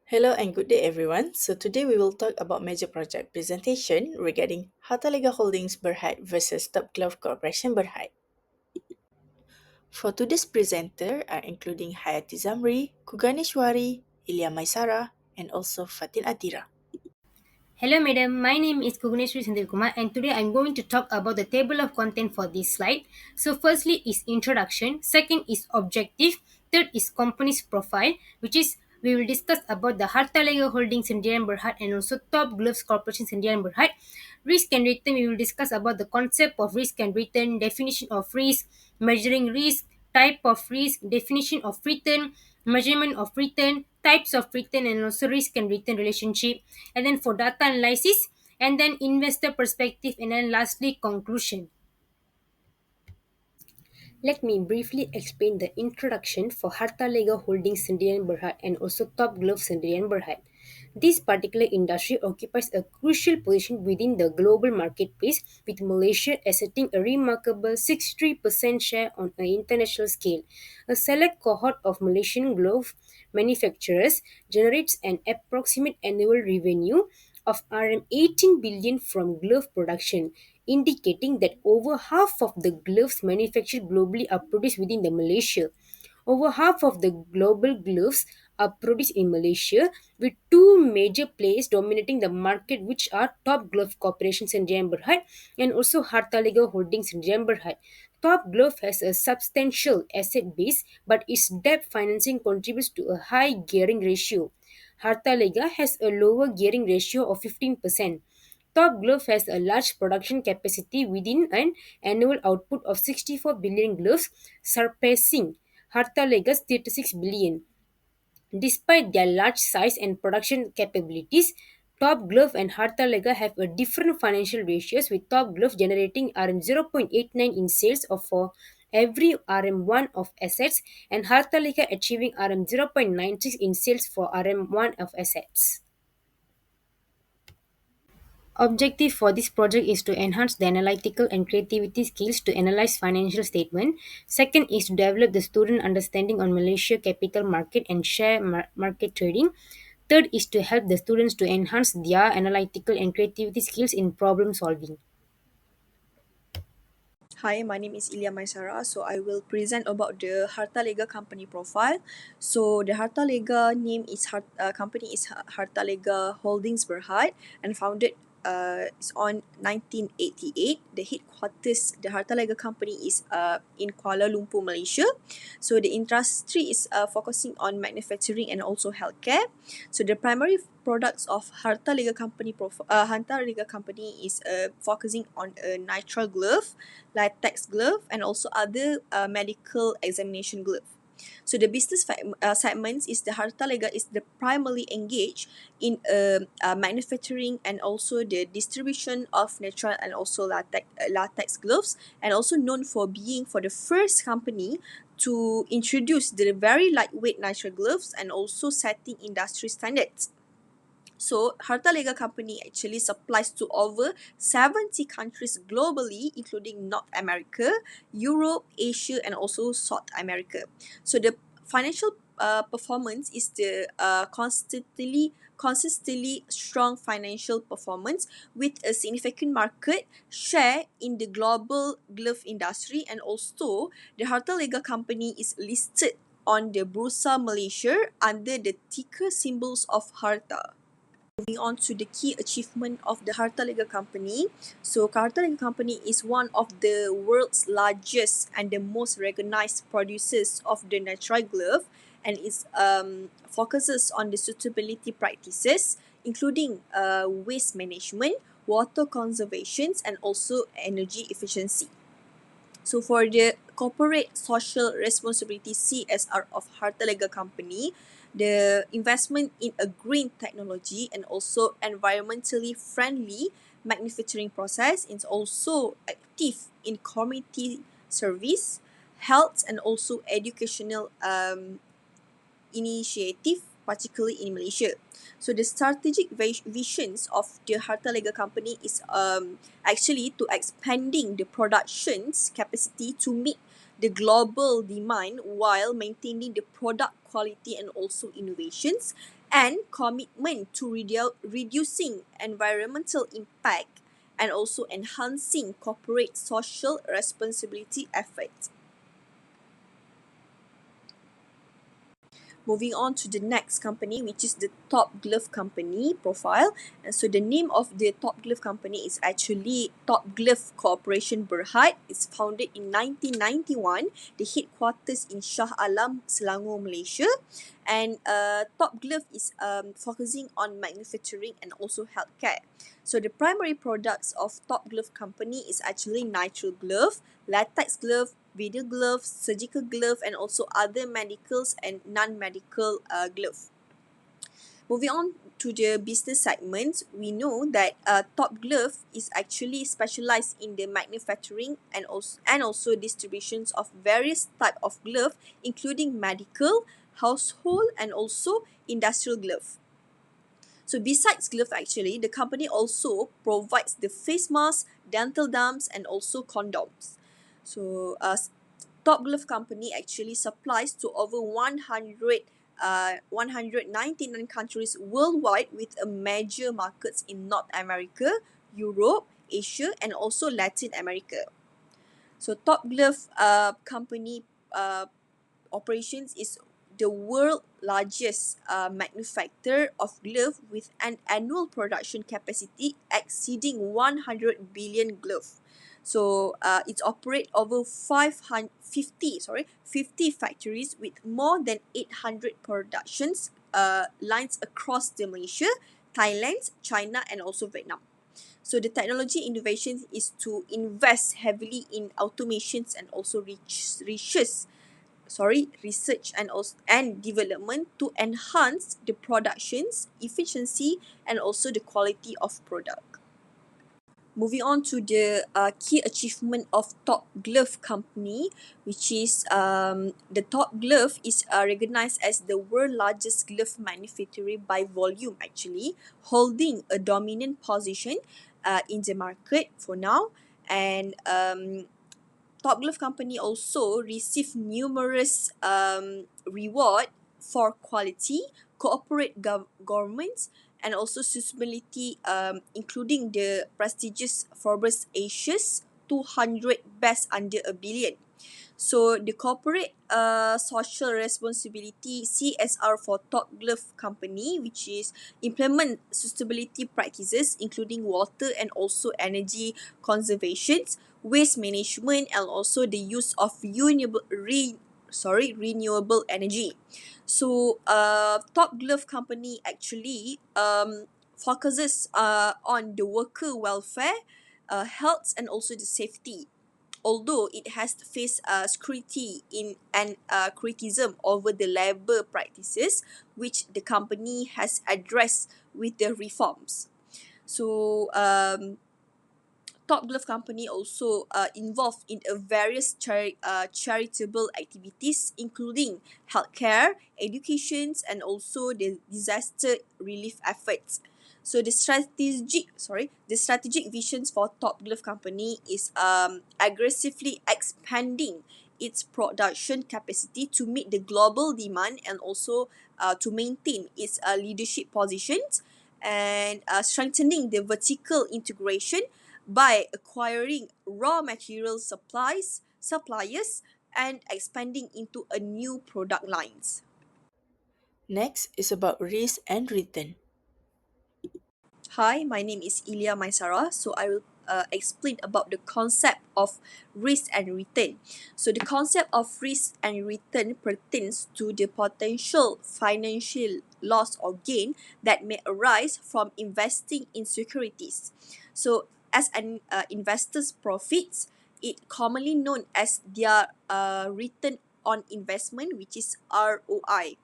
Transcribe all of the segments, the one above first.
Hello and good day everyone. So today we will talk about major project presentation regarding HARTALEGA Holdings Berhad versus Top Glove Corporation Berhad. For today's presenter are including Hayati Zamri, Kuganeshwari, Ilya Maisara, and also Fatin Atira. Hello, madam. My name is Kugneshwari Kumar, and today I'm going to talk about the table of content for this slide. So, firstly is introduction. Second is objective. Third is company's profile, which is we will discuss about the Hartalega Holdings India and Berhad and also Top Gloves Corporations India and Berhad. Risk and return. We will discuss about the concept of risk and return, definition of risk, measuring risk, type of risk, definition of return, measurement of return, types of return, and also risk and return relationship. And then for data analysis, and then investor perspective, and then lastly conclusion. Let me briefly explain the introduction for Hartalega Holdings Sendirian Berhad and also Top Glove Sendirian Berhad. This particular industry occupies a crucial position within the global marketplace, with Malaysia asserting a remarkable 63% share on an international scale. A select cohort of Malaysian glove manufacturers generates an approximate annual revenue of RM 18 billion from glove production, indicating that over half of the gloves manufactured globally are produced within the Malaysia. Over half of the global gloves are produced in Malaysia, with two major players dominating the market, which are Top Glove Corporations in Berhad and also Hartalega Holdings in Berhad. Top Glove has a substantial asset base, but its debt financing contributes to a high gearing ratio. Hartalega has a lower gearing ratio of 15%. Top Glove has a large production capacity within an annual output of 64 billion gloves, surpassing Hartalega's 36 billion. Despite their large size and production capabilities, Top Glove and Hartalega have a different financial ratios, with Top Glove generating RM 0.89 in sales of for every RM1 of assets and Hartalega achieving RM 0.96 in sales for RM1 of assets. Objective for this project is to enhance the analytical and creativity skills to analyze financial statement. Second is to develop the student understanding on Malaysia capital market and share market trading. Third is to help the students to enhance their analytical and creativity skills in problem solving. Hi, my name is Ilya Maisara. So I will present about the HARTALEGA company profile. So the HARTALEGA name is company is HARTALEGA Holdings Berhad and founded is on 1988. The headquarters, the HARTALEGA company is in Kuala Lumpur, Malaysia. So the industry is focusing on manufacturing and also healthcare. So the primary products of HARTALEGA company is focusing on a nitrile glove, latex glove, and also other medical examination glove. So the business segments is the Hartalega is the primarily engaged in manufacturing and also the distribution of natural and also latex gloves, and also known for being for the first company to introduce the very lightweight nitrile gloves and also setting industry standards. So, HARTALEGA company actually supplies to over 70 countries globally, including North America, Europe, Asia, and also South America. So, the financial performance is the consistently strong financial performance with a significant market share in the global glove industry, and also the HARTALEGA company is listed on the Bursa Malaysia under the ticker symbols of HARTA. Moving on to the key achievement of the HARTALEGA company. So, HARTALEGA company is one of the world's largest and the most recognized producers of the nitrile glove, and it focuses on the suitability practices, including waste management, water conservation, and also energy efficiency. So for the corporate social responsibility CSR of HARTALEGA company, the investment in a green technology and also environmentally friendly manufacturing process is also active in community service, health, and also educational initiative, particularly in Malaysia. So the strategic visions of the HARTALEGA company is actually to expanding the production's capacity to meet the global demand while maintaining the product quality and also innovations, and commitment to reducing environmental impact and also enhancing corporate social responsibility efforts. Moving on to the next company, which is the Top Glove Company profile. And so the name of the Top Glove Company is actually Top Glove Corporation Berhad. It's founded in 1991. The headquarters in Shah Alam, Selangor, Malaysia. And Top Glove is focusing on manufacturing and also healthcare. So the primary products of Top Glove Company is actually nitrile glove, latex glove, video glove, surgical glove, and also other medicals and non-medical glove. Moving on to the business segment, we know that Top Glove is actually specialized in the manufacturing and also distributions of various type of glove, including medical, household, and also industrial glove. So besides glove, actually, the company also provides the face masks, dental dams, and also condoms. So Top Glove Company actually supplies to over 199 countries worldwide, with a major markets in North America, Europe, Asia, and also Latin America. So Top Glove Company operations is the world largest manufacturer of glove, with an annual production capacity exceeding 100 billion glove. So it operates over 50 factories with more than 800 productions lines across the Malaysia, Thailand, China, and also Vietnam. So the technology innovation is to invest heavily in automations and also research and development to enhance the production's efficiency and also the quality of product. Moving on to the key achievement of Top Glove Company, which is the Top Glove is recognized as the world largest glove manufacturer by volume, actually holding a dominant position in the market for now. And Top Glove Company also received numerous reward for quality, corporate governance, and also sustainability, including the prestigious Forbes Asia's 200 Best Under a Billion. So the corporate social responsibility CSR for Top Glove Company, which is implement sustainability practices including water and also energy conservation, waste management, and also the use of renewable energy. So Top Glove Company actually focuses on the worker welfare, health, and also the safety, although it has faced scrutiny in and criticism over the labour practices, which the company has addressed with the reforms. So Top Glove Company also involved in a various charitable activities, including healthcare, education, and also the disaster relief efforts. So the strategic visions for Top Glove Company is aggressively expanding its production capacity to meet the global demand and also to maintain its leadership positions, and strengthening the vertical integration by acquiring raw material suppliers, and expanding into a new product lines. Next is about risk and return. Hi, my name is Ilya Maisara. So I will explain about the concept of risk and return. So the concept of risk and return pertains to the potential financial loss or gain that may arise from investing in securities. So as an investor's profits, it commonly known as their return on investment, which is ROI.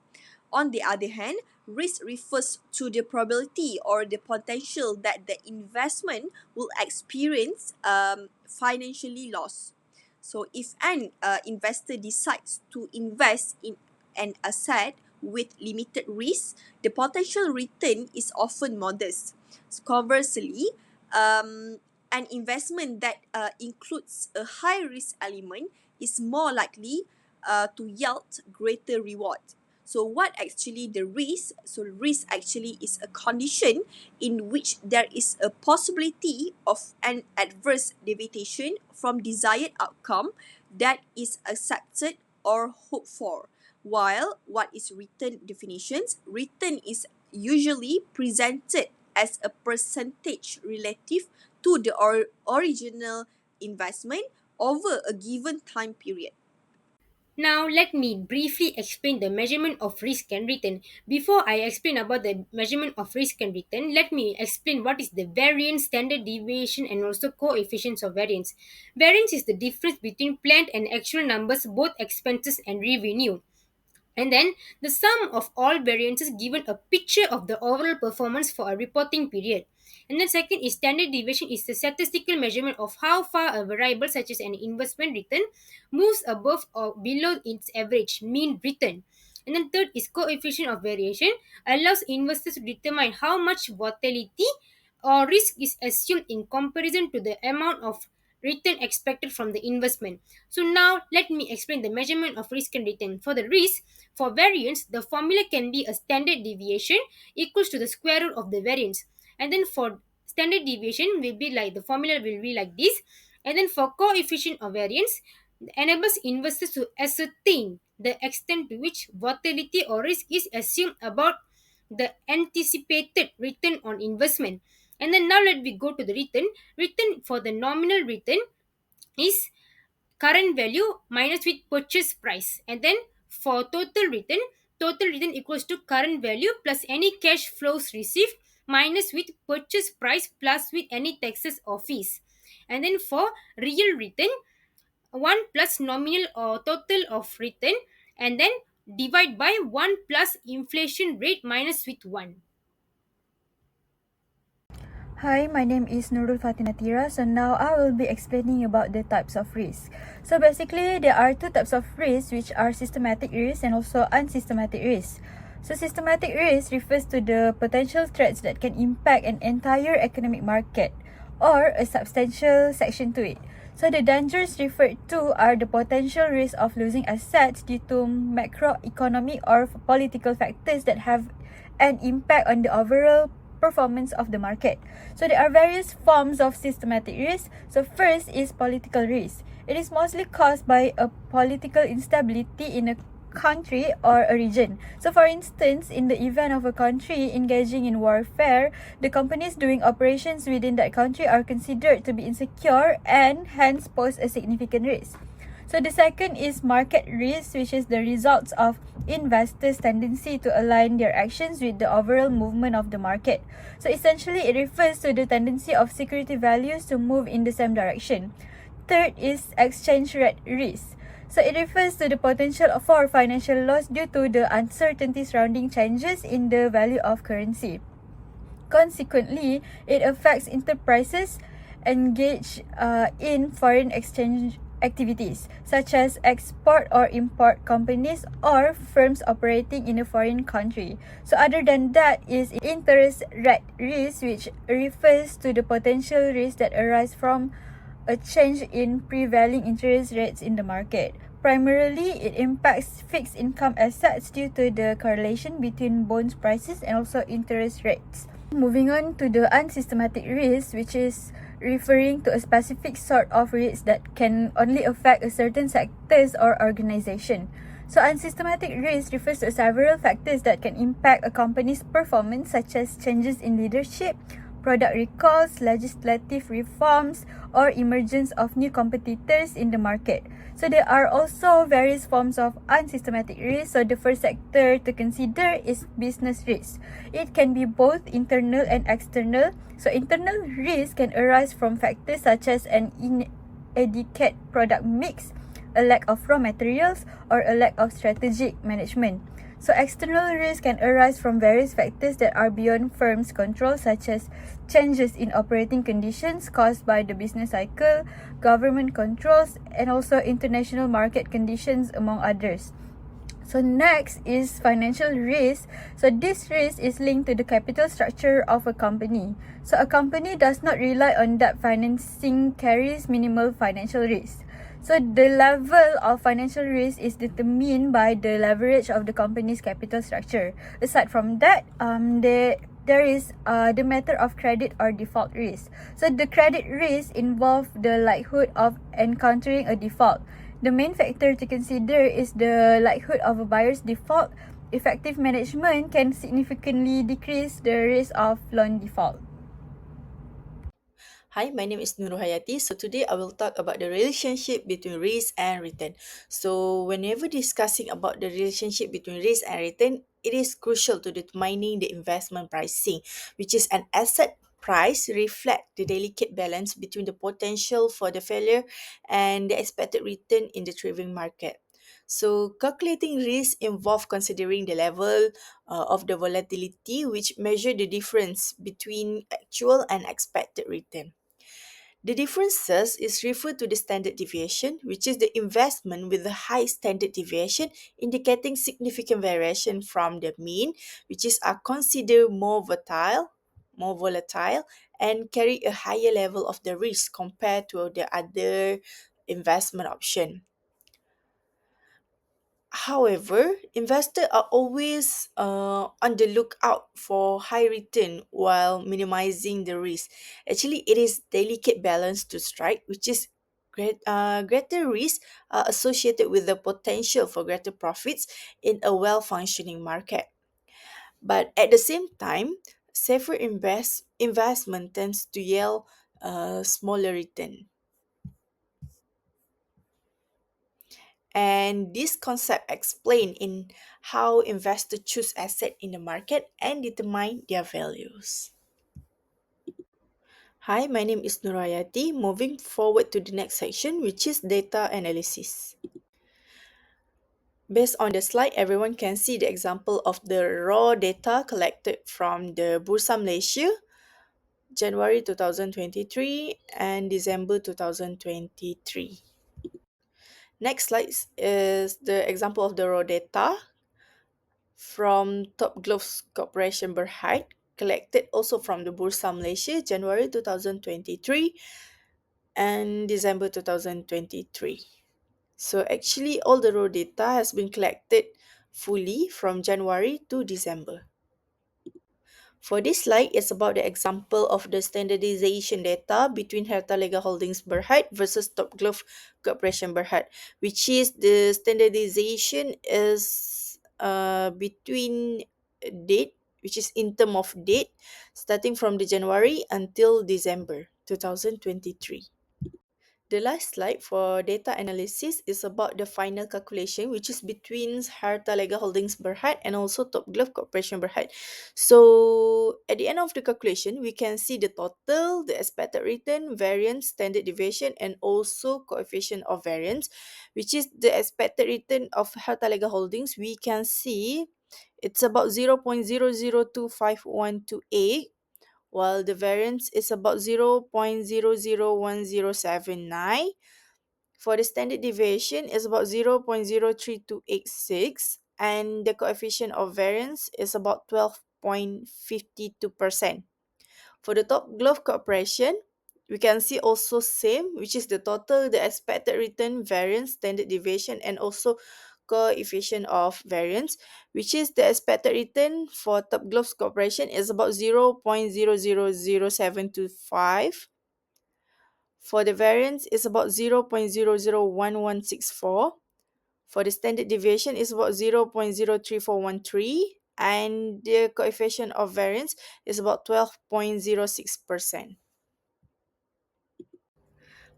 On the other hand, risk refers to the probability or the potential that the investment will experience financially loss. So, if an investor decides to invest in an asset with limited risk, the potential return is often modest. So conversely, an investment that includes a high risk element is more likely to yield greater reward. So what actually the risk? So risk actually is a condition in which there is a possibility of an adverse deviation from desired outcome that is accepted or hoped for. While what is written definitions? Written is usually presented as a percentage relative to the original investment over a given time period. Now, let me briefly explain the measurement of risk and return. Before I explain about the measurement of risk and return, let me explain what is the variance, standard deviation, and also coefficients of variance. Variance is the difference between planned and actual numbers, both expenses and revenue. And then the sum of all variances given a picture of the overall performance for a reporting period. And then second is standard deviation is the statistical measurement of how far a variable such as an investment return moves above or below its average mean return. And then third is coefficient of variation allows investors to determine how much volatility or risk is assumed in comparison to the amount of return expected from the investment. So now let me explain the measurement of risk and return. For the risk, for variance, the formula can be a standard deviation equals to the square root of the variance. And then for standard deviation will be like the formula will be like this. And then for coefficient of variance, enables investors to ascertain the extent to which volatility or risk is assumed about the anticipated return on investment. And then now let me go to the return. Return for the nominal return is current value minus with purchase price. And then for total return equals to current value plus any cash flows received minus with purchase price plus with any taxes or fees. And then for real return, 1 plus nominal or total of return, and then divide by 1 plus inflation rate minus with 1. Hi, my name is Nurul Fatinatira. So now I will be explaining about the types of risk. So basically, there are two types of risk, which are systematic risk and also unsystematic risk. So systematic risk refers to the potential threats that can impact an entire economic market or a substantial section to it. So the dangers referred to are the potential risk of losing assets due to macroeconomic or political factors that have an impact on the overall performance of the market. So there are various forms of systematic risk. So first is political risk. It is mostly caused by a political instability in a country or a region. So for instance, in the event of a country engaging in warfare, the companies doing operations within that country are considered to be insecure and hence pose a significant risk. So the second is market risk, which is the results of investors' tendency to align their actions with the overall movement of the market. So essentially, it refers to the tendency of security values to move in the same direction. Third is exchange rate risk. So it refers to the potential for financial loss due to the uncertainty surrounding changes in the value of currency. Consequently, it affects enterprises engaged in foreign exchange activities, such as export or import companies or firms operating in a foreign country. So other than that is interest rate risk, which refers to the potential risk that arise from a change in prevailing interest rates in the market. Primarily, it impacts fixed income assets due to the correlation between bonds prices and also interest rates. Moving on to the unsystematic risk, which is referring to a specific sort of risk that can only affect a certain sectors or organization. So unsystematic risk refers to several factors that can impact a company's performance, such as changes in leadership, product recalls, legislative reforms, or emergence of new competitors in the market. So there are also various forms of unsystematic risk. So the first sector to consider is business risk. It can be both internal and external. So internal risk can arise from factors such as an inadequate product mix, a lack of raw materials, or a lack of strategic management. So external risk can arise from various factors that are beyond firms' control, such as changes in operating conditions caused by the business cycle, government controls, and also international market conditions, among others. So next is financial risk. So this risk is linked to the capital structure of a company. So a company does not rely on debt financing, carries minimal financial risk. So the level of financial risk is determined by the leverage of the company's capital structure. Aside from that, there is the matter of credit or default risk. So the credit risk involve the likelihood of encountering a default. The main factor to consider is the likelihood of a buyer's default. Effective management can significantly decrease the risk of loan default. Hi, my name is Nuru Hayati. So today I will talk about the relationship between risk and return. So whenever discussing about the relationship between risk and return, it is crucial to determining the investment pricing, which is an asset price reflect the delicate balance between the potential for the failure and the expected return in the trading market. So calculating risk involve considering the level of the volatility, which measure the difference between actual and expected return. The differences is referred to the standard deviation, which is the investment with a high standard deviation, indicating significant variation from the mean, which is are considered more volatile, and carry a higher level of the risk compared to the other investment option. However, investors are always on the lookout for high return while minimizing the risk. Actually, it is delicate balance to strike, which is greater risk associated with the potential for greater profits in a well-functioning market. But at the same time, safer investment tends to yield a smaller return. And this concept explain in how investors choose asset in the market and determine their values. Hi, my name is Nurayati. Moving forward to the next section, which is data analysis. Based on the slide, everyone can see the example of the raw data collected from the Bursa Malaysia, January 2023 and December 2023. Next slide is the example of the raw data from Top Gloves Corporation Berhad, collected also from the Bursa Malaysia, January 2023 and December 2023. So actually all the raw data has been collected fully from January to December. For this slide, it's about the example of the standardization data between HARTALEGA Holdings Berhad versus Top Glove Corporation Berhad, which is the standardization is between date, which is in term of date, starting from the January until December 2023. The last slide for data analysis is about the final calculation, which is between Hartalega Holdings Berhad and also Top Glove Corporation Berhad. So at the end of the calculation, we can see the total, the expected return, variance, standard deviation, and also coefficient of variance, which is the expected return of Hartalega Holdings. We can see it's about 0.002512 while the variance is about 0.001079. For the standard deviation is about 0.03286 and the coefficient of variance is about 12.52%. For the top glove corporation, we can see also same, which is the total, the expected return, variance, standard deviation, and also coefficient of variance, which is the expected return for top gloves corporation is about 0.000725. For the variance is about 0.001164. For the standard deviation is about 0.03413 and the coefficient of variance is about 12.06%.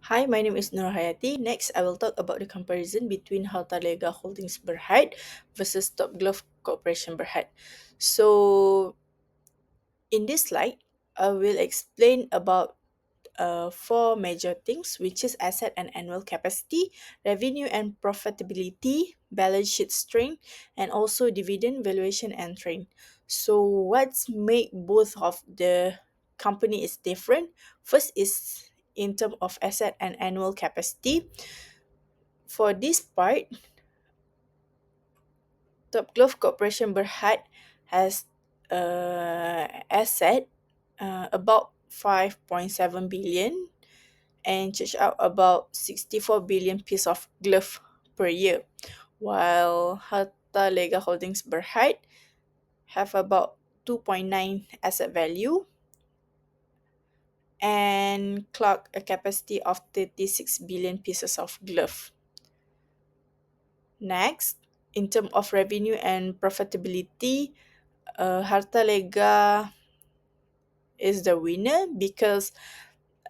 Hi, my name is Nur Hayati. Next, I will talk about the comparison between Hartalega Holdings Berhad versus Top Glove Corporation Berhad. So, in this slide, I will explain about four major things, which is asset and annual capacity, revenue and profitability, balance sheet strength, and also dividend valuation and trend. So what's make both of the company is different? First is in terms of asset and annual capacity. For this part, Top Glove Corporation Berhad has asset about 5.7 billion and charge out about 64 billion pieces of glove per year, while HARTALEGA Holdings Berhad have about 2.9 asset value and clock a capacity of 36 billion pieces of glove. Next, in terms of revenue and profitability, HARTALEGA is the winner because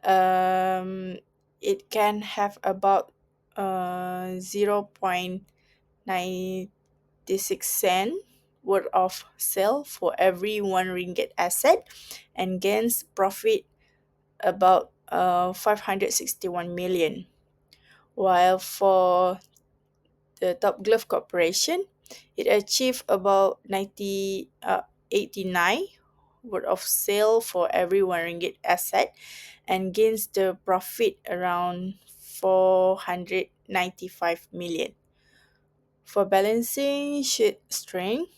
it can have about 0.96 cent worth of sale for every 1 ringgit asset and gains profit about 561 million. While for the Top Glove Corporation, it achieved about 89 worth of sale for every 1 ringgit asset and gains the profit around 495 million. For balancing sheet strength,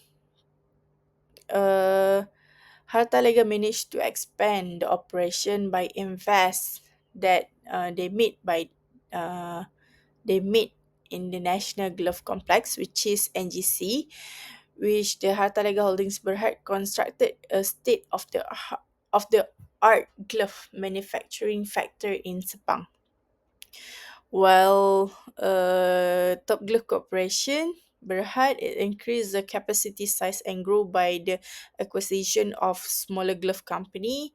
HARTALEGA managed to expand the operation by invest that they made in the National Glove Complex, which is NGC, which the HARTALEGA Holdings Berhad constructed a state of the art glove manufacturing factory in Sepang. While Top Glove Corporation Berhad, it increased the capacity size and grew by the acquisition of smaller glove company,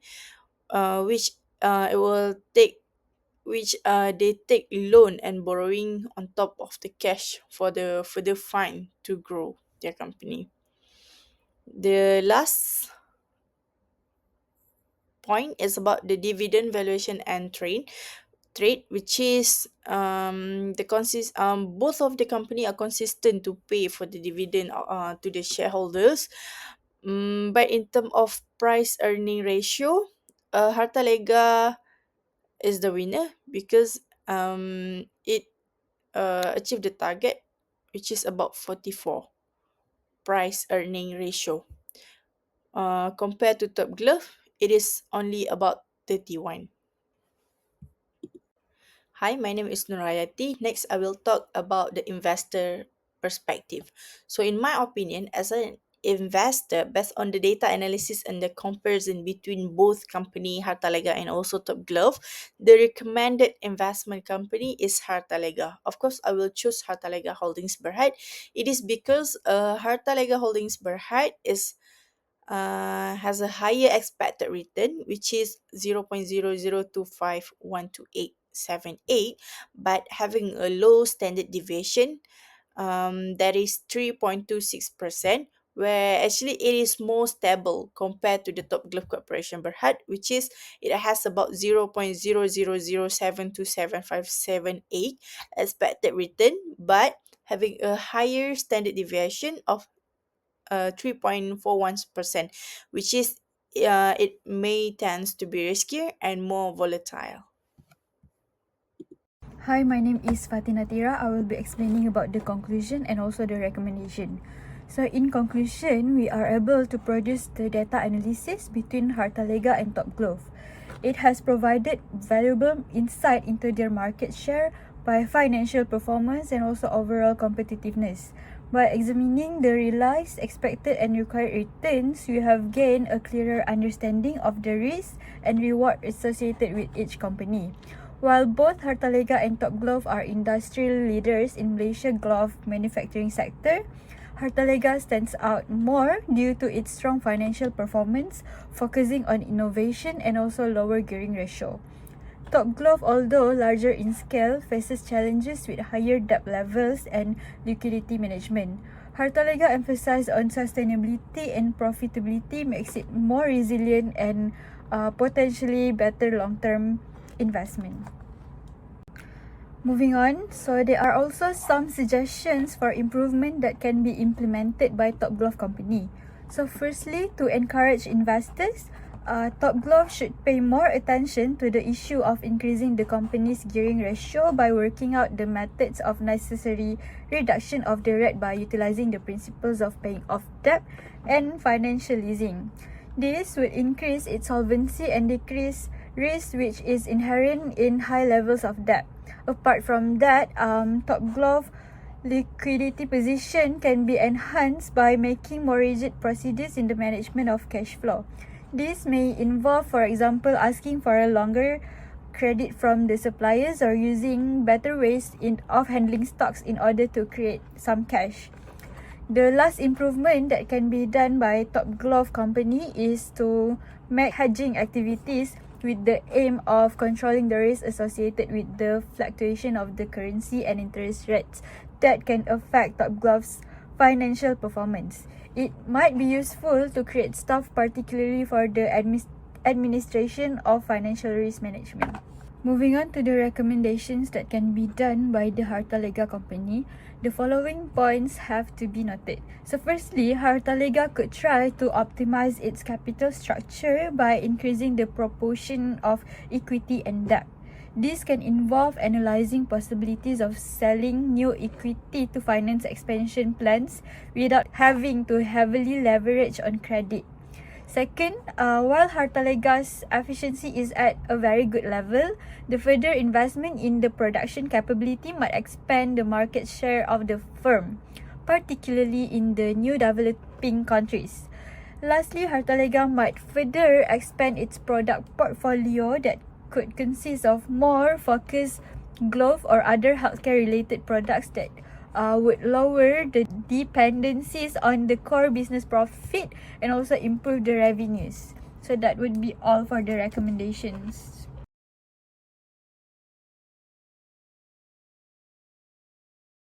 which it will take which they take loan and borrowing on top of the cash for the further fund to grow their company. The last point is about the dividend valuation and trade, which is both of the company are consistent to pay for the dividend to the shareholders. But in terms of price earning ratio, HARTALEGA is the winner because it achieved the target, which is about 44 price earning ratio. Compared to Top Glove, it is only about 31. Hi, my name is Nurayati. Next, I will talk about the investor perspective. So, in my opinion, as an investor, based on the data analysis and the comparison between both company, HARTALEGA and also Top Glove, the recommended investment company is HARTALEGA. Of course, I will choose HARTALEGA Holdings Berhad. It is because HARTALEGA Holdings Berhad has a higher expected return, which is 0.002512878, but having a low standard deviation, that is 3.26%, where actually it is more stable compared to the Top Glove Corporation Berhad, which is it has about 0.000727578 expected return, but having a higher standard deviation of 3.41%, which is it may tends to be riskier and more volatile. Hi, my name is Fatina Tira. I will be explaining about the conclusion and also the recommendation. So in conclusion, we are able to produce the data analysis between HARTALEGA and Top Glove. It has provided valuable insight into their market share by financial performance and also overall competitiveness. By examining the realized, expected and required returns, we have gained a clearer understanding of the risk and reward associated with each company. While both HARTALEGA and Top Glove are industrial leaders in Malaysia glove manufacturing sector, HARTALEGA stands out more due to its strong financial performance, focusing on innovation and also lower gearing ratio. Top Glove, although larger in scale, faces challenges with higher debt levels and liquidity management. HARTALEGA emphasized on sustainability and profitability makes it more resilient and potentially better long-term investment. Moving on, so there are also some suggestions for improvement that can be implemented by Top Glove Company. So firstly, to encourage investors, Top Glove should pay more attention to the issue of increasing the company's gearing ratio by working out the methods of necessary reduction of the debt by utilizing the principles of paying off debt and financial leasing. This would increase its solvency and decrease risk which is inherent in high levels of debt. Apart from that, Top Glove liquidity position can be enhanced by making more rigid procedures in the management of cash flow. This may involve, for example, asking for a longer credit from the suppliers or using better ways of handling stocks in order to create some cash. The last improvement that can be done by Top Glove company is to make hedging activities with the aim of controlling the risk associated with the fluctuation of the currency and interest rates that can affect Top Glove's financial performance. It might be useful to create staff particularly for the administration of financial risk management. Moving on to the recommendations that can be done by the HARTALEGA company, the following points have to be noted. So firstly, HARTALEGA could try to optimize its capital structure by increasing the proportion of equity and debt. This can involve analyzing possibilities of selling new equity to finance expansion plans without having to heavily leverage on credit. Second, while HARTALEGA's efficiency is at a very good level, the further investment in the production capability might expand the market share of the firm, particularly in the new developing countries. Lastly, HARTALEGA might further expand its product portfolio that could consist of more focused glove or other healthcare-related products that would lower the dependencies on the core business profit and also improve the revenues. So that would be all for the recommendations.